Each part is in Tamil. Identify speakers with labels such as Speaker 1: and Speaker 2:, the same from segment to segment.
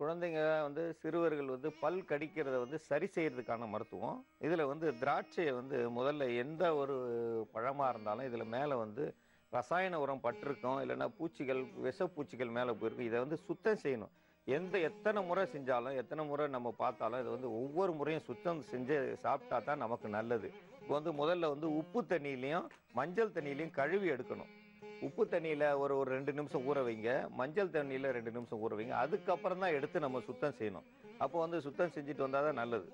Speaker 1: குழந்தைங்க வந்து சிறுவர்கள் வந்து பல் கடிக்கிறத வந்து சரி செய்யறதுக்கான மருத்துவம். இதுல வந்து திராட்சைய வந்து முதல்ல எந்த ஒரு பழமா இருந்தாலும் இதுல மேல வந்து ரசாயன உரம் பட்டிருக்கும். இல்லன்னா பூச்சிகள், விஷப்பூச்சிகள் மேல போயிருக்கும். இத வந்து சுத்தம் செய்யணும். எத்தன முறை செஞ்சாலும், எத்தன முறை நம்ம பார்த்தாலும், இத வந்து ஒவ்வொரு முறையும் சுத்தம் செஞ்சு சாப்பிட்டா தான் நமக்கு நல்லது. இப்போ வந்து முதல்ல வந்து உப்பு தண்ணீலயும், மஞ்சள் தண்ணீலயும் கழுவி எடுக்கணும். உப்பு தண்ணீல ஒரு ஒரு 2 நிமிஷம் ஊற வைங்க. மஞ்சள் தண்ணீல 2 நிமிஷம் ஊற வைங்க. அதுக்கப்புறம் தான் எடுத்து நம்ம சுத்தம் செய்யணும். அப்போ வந்து சுத்தம் செஞ்சுட்டு வந்தா தான் நல்லது.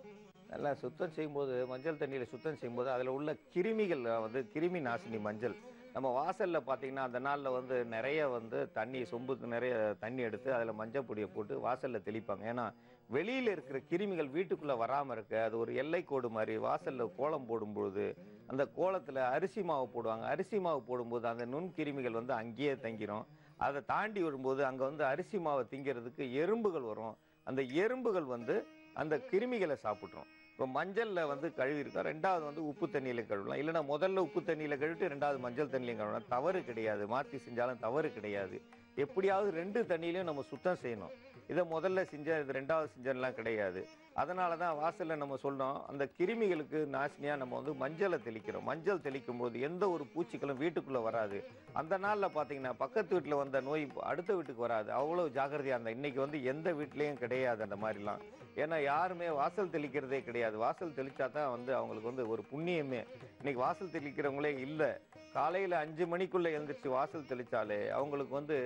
Speaker 1: நல்லா சுத்தம் செய்யும்போது, மஞ்சள் தண்ணீல சுத்தம் செய்யும்போது, அதில உள்ள கிருமிகள் வந்து கிருமி நாசினி மஞ்சள். நம்ம வாசல்ல பார்த்தீங்கன்னா, அந்த நாள்ல வந்து நெறைய வந்து தண்ணி சொம்புக்கு நெறைய தண்ணி எடுத்து, அதில மஞ்சள் பொடிய போட்டு வாசல்ல தெளிப்பாங்க. ஏன்னா, வெளியில இருக்கிற கிருமிகள் வீட்டுக்குள்ள வராம இருக்க, அது ஒரு எல்லைக்கோடு மாரி வாசல்ல கோலம் போடும்பொழுது, அந்த கோலத்தில அரிசி மாவு போடுவாங்க. அரிசி மாவு போடும்போது, அந்த நுண்கிருமிகள் வந்து அங்கேயே தங்கிரும். அத தாண்டி வரும்போது, அங்க வந்து அரிசி மாவ திங்கிறதுக்கு எறும்புகள் வரும். அந்த எறும்புகள் வந்து அந்த கிருமிகள சாப்பிட்ரும். இப்போ மஞ்சள்ல வந்து கழுவியிருக்கோம். 2வது வந்து உப்பு தண்ணீல கழுவலாம். இல்லன்னா முதல்ல உப்பு தண்ணீல கழுவிட்டு 2வது மஞ்சள் தண்ணீலயும் கழுவலாம். தவறு கிடையாது. மாத்தி செஞ்சாலும் தவறு கிடையாது. எப்படியாவது 2 தண்ணீலயும் நம்ம சுத்தம் செய்யணும். இத முதல்ல செஞ்சேன், இது 2வது செஞ்சேன்லாம் கிடையாது. அதனால தான் வாசல்ல நம்ம சொல்றோம், அந்த கிருமிகளுக்கு நாசினியா நம்ம வந்து மஞ்சள தெளிக்கிறோம். மஞ்சள் தெளிக்கும்போது எந்த ஒரு பூச்சிகளும் வீட்டுக்குள்ள வராது. அந்த நாள்ல பார்த்தீங்கன்னா, பக்கத்து வீட்ல வந்த நோய் அடுத்த வீட்டுக்கு வராது. அவ்வளவு ஜாக்கிரதையா இருந்தேன். இன்னைக்கு வந்து எந்த வீட்லயும் கிடையாது அந்த மாரிலாம். ஏன்னா யாருமே வாசல் தெளிக்கிறதே கிடையாது. வாசல் தெளிச்சா தான் வந்து அவங்களுக்கு வந்து ஒரு புண்ணியமே. இன்னைக்கு வாசல் தெளிக்கிறவங்களே இல்ல. காலையில 5 மணிக்குள்ள எழுந்திரிச்சு வாசல் தெளிச்சாலே அவங்களுக்கு வந்து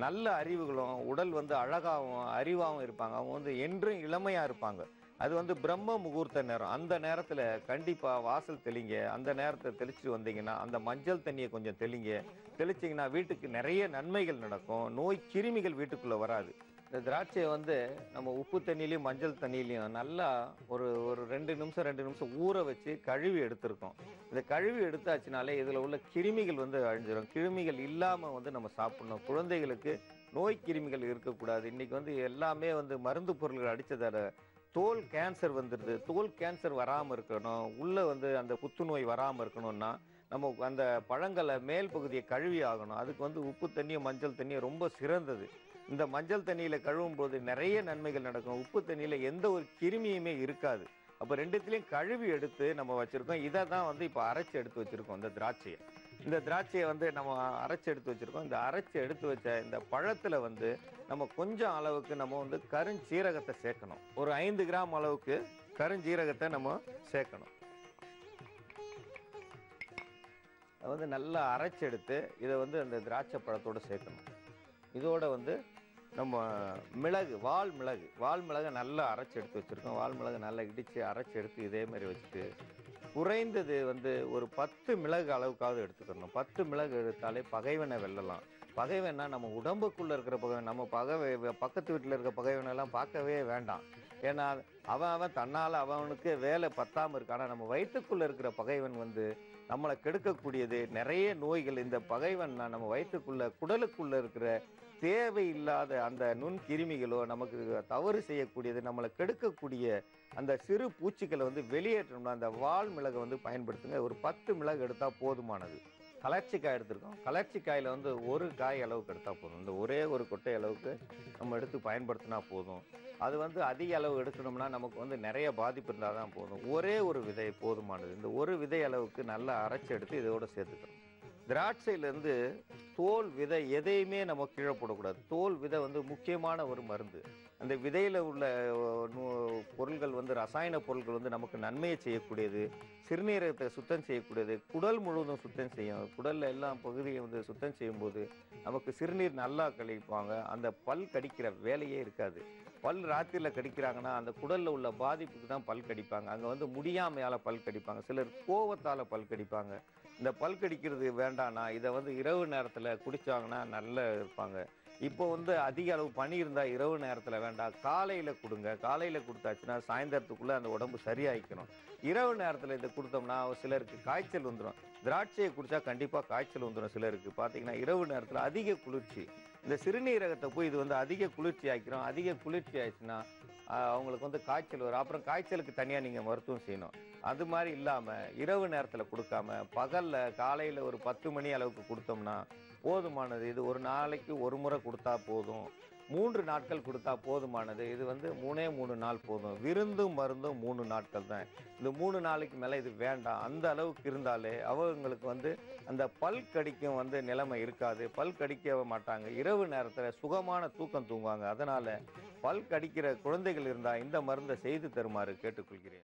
Speaker 1: நல்ல அறிவுகளும், உடல் வந்து அழகாவும், அறிவாவும் இருப்பாங்க. அவங்க வந்து என்றும் இளமையா இருப்பாங்க. அது வந்து பிரம்ம முகூர்த்த நேரம். அந்த நேரத்துல கண்டிப்பா வாசல் தெளிங்க. அந்த நேரத்துல தெளிச்சுட்டு வந்தீங்கன்னா, அந்த மஞ்சள் தண்ணிய கொஞ்சம் தெளிங்க. தெளிச்சீங்கன்னா வீட்டுக்கு நெறைய நன்மைகள் நடக்கும். நோய் கிருமிகள் வீட்டுக்குள்ள வராது. இந்த திராட்சைய வந்து நம்ம உப்பு தண்ணீலயும், மஞ்சள் தண்ணீலயும் நல்லா ஒரு ஒரு 2 நிமிஷம் ஊற வச்சு கழுவி எடுத்திருக்கோம். இத கழுவி எடுத்தாச்சுனாலே இதுல உள்ள கிருமிகள் வந்து அழிஞ்சிரும். கிருமிகள் இல்லாம வந்து நம்ம சாப்பிடணும். குழந்தைகளுக்கு நோய் கிருமிகள் இருக்கக்கூடாது. இன்னைக்கு வந்து எல்லாமே வந்து மருந்து பொருள்கள் அடிச்சதால தோல் கேன்சர் வந்துருது. தோல் கேன்சர் வராம இருக்கணும். உள்ள வந்து அந்த புத்துநோய் வராம இருக்கணும்னா, நம்ம அந்த பழங்கள மேல் பகுதிய கழுவி ஆகணும். அதுக்கு வந்து உப்பு தண்ணியும், மஞ்சள் தண்ணியும் ரொம்ப சிறந்தது. இந்த மஞ்சள் தண்ணீல கழுவும்போது நெறைய நன்மைகள் நடக்கும். உப்பு தண்ணீல எந்த ஒரு கிருமியுமே இருக்காது. அப்ப 2த்துலயும் கழுவி எடுத்து நம்ம வச்சிருக்கோம். இத தான் வந்து இப்ப அரைச்சு எடுத்து வச்சிருக்கோம், இந்த திராட்சைய. இந்த திராட்சைய வந்து நம்ம அரைச்சு எடுத்து வச்சிருக்கோம். இந்த அரைச்சு எடுத்து வச்ச இந்த பழத்துல வந்து நம்ம கொஞ்சம் அளவுக்கு நம்ம வந்து கருஞ்சீரகத்த சேர்க்கணும். ஒரு 5 கிராம் அளவுக்கு கருஞ்சீரகத்த நம்ம சேர்க்கணும். அத வந்து நல்லா அரைச்சு எடுத்து, இத வந்து அந்த திராட்சை பழத்தோட சேர்க்கணும். இதோட வந்து நம்ம மிளகு, வால் மிளக நல்லா அரைச்சு எடுத்து வச்சிருக்கோம். வால் மிளக நல்லா இடிச்சு அரைச்சு எடுத்து இதே மாரி வச்சுட்டு, குறைந்தது வந்து ஒரு 10 மிளகு அளவுக்காவது எடுத்துக்கணும். 10 மிளகு எடுத்தாலே பகைவன வெல்லலாம். பகைவன்னா நம்ம உடம்புக்குள்ள இருக்கிற பகைவன். நம்ம பக்கத்து வீட்ல இருக்க பகைவனெல்லாம் பார்க்கவே வேண்டாம். ஏன்னா, அவன் அவன் தன்னால அவனுக்கு வேலை பத்தாம இருக்கு. ஆனா நம்ம வயித்துக்குள்ள இருக்கிற பகைவன் வந்து நம்மள கெடுக்கக்கூடியது. நெறைய நோய்கள் இந்த பகைவன்னா நம்ம வயித்துக்குள்ள, குடலுக்குள்ள இருக்கிற தேவையில்லாத அந்த நுண்கிருமிகளோ, நமக்கு தவறு செய்யக்கூடியது, நம்மள கெடுக்கக்கூடிய அந்த சிறு பூச்சிகள வந்து வெளியேற்றணும்னா, அந்த வால் மிளக வந்து பயன்படுத்துங்க. ஒரு 10 மிளகு எடுத்தா போதுமானது. கலர்ச்சிக்காய் எடுத்திருக்கோம். கலர்ச்சிக்காயில வந்து 1 காய் அளவுக்கு எடுத்தா போதும். இந்த ஒரே ஒரு கொட்டை அளவுக்கு நம்ம எடுத்து பயன்படுத்தினா போதும். அது வந்து அதிக அளவு எடுக்கணும்னா, நமக்கு வந்து நெறைய பாதிப்பு இருந்தா தான் போதும். ஒரே ஒரு விதை போதுமானது. இந்த ஒரு விதை அளவுக்கு நல்லா அரைச்சு எடுத்து இதோட சேர்த்துக்கணும். திராட்சையிலேருந்து தோல் விதை எதையுமே நம்ம கீழ போடக்கூடாது. தோல் விதை வந்து முக்கியமான ஒரு மருந்து. அந்த விதையில உள்ள நு பொருள்கள் வந்து ரசாயன பொருட்கள் வந்து நமக்கு நன்மையை செய்யக்கூடியது. சிறுநீரகத்தை சுத்தம் செய்யக்கூடியது. குடல் முழுவதும் சுத்தம் செய்யும். குடல்ல எல்லா பகுதியும் வந்து சுத்தம் செய்யும்போது, நமக்கு சிறுநீர் நல்லா கழிப்பாங்க. அந்த பல் கடிக்கிற வேலையே இருக்காது. பல் ராத்திரில கடிக்கிறாங்கன்னா, அந்த குடல்ல உள்ள பாதிப்புக்கு தான் பல் கடிப்பாங்க. அங்க வந்து முடியாமையால பல் கடிப்பாங்க. சிலர் கோவத்தால பல் கடிப்பாங்க. இந்த பல் கடிக்கிறது வேண்டான்னா, இத வந்து இரவு நேரத்துல குடிச்சாங்கன்னா நல்லா இருப்பாங்க. இப்போ வந்து அதிக அளவு பனி இருந்தா இரவு நேரத்துல வேண்டாம். காலையில குடுங்க. காலையில குடுத்தாச்சுன்னா, சாயந்தரத்துக்குள்ள அந்த உடம்பு சரியாயிக்கணும். இரவு நேரத்துல இத குடுத்தோம்னா, சிலருக்கு காய்ச்சல் வந்துரும். திராட்சைய குடிச்சா கண்டிப்பா காய்ச்சல் வந்துரும் சிலருக்கு. பார்த்தீங்கன்னா, இரவு நேரத்துல அதிக குளிர்ச்சி. இந்த சிறுநீரகத்த போய் இது வந்து அதிக குளிர்ச்சி ஆக்கிரும். அதிக குளிர்ச்சி ஆயிடுச்சுன்னா, அவங்களுக்கு வந்து காய்ச்சல் வரும். அப்புறம் காய்ச்சலுக்கு தனியா நீங்க மருத்துவம் செய்யணும். அது மாரி இல்லாம, இரவு நேரத்துல குடுக்காம, பகல்ல காலையில ஒரு 10 மணி அளவுக்கு குடுத்தோம்னா போதுமானது. இது ஒரு நாளைக்கு ஒரு முறை குடுத்தா போதும். 3 நாட்கள் கொடுத்தா போதுமானது. இது வந்து 3 நாள் போதும். விருந்தும் மருந்தும் 3 நாட்கள் தான். இந்த 3 நாளைக்கு மேல இது வேண்டாம். அந்த அளவுக்கு இருந்தாலே அவங்களுக்கு வந்து அந்த பல் கடிக்கும் வந்து நிலைமை இருக்காது. பல் கடிக்க மாட்டாங்க. இரவு நேரத்துல சுகமான தூக்கம் தூங்குவாங்க. அதனால பல் கடிக்கிற குழந்தைகள் இருந்தா இந்த மருந்த செய்து தருமாறு கேட்டுக்கொள்கிறேன்.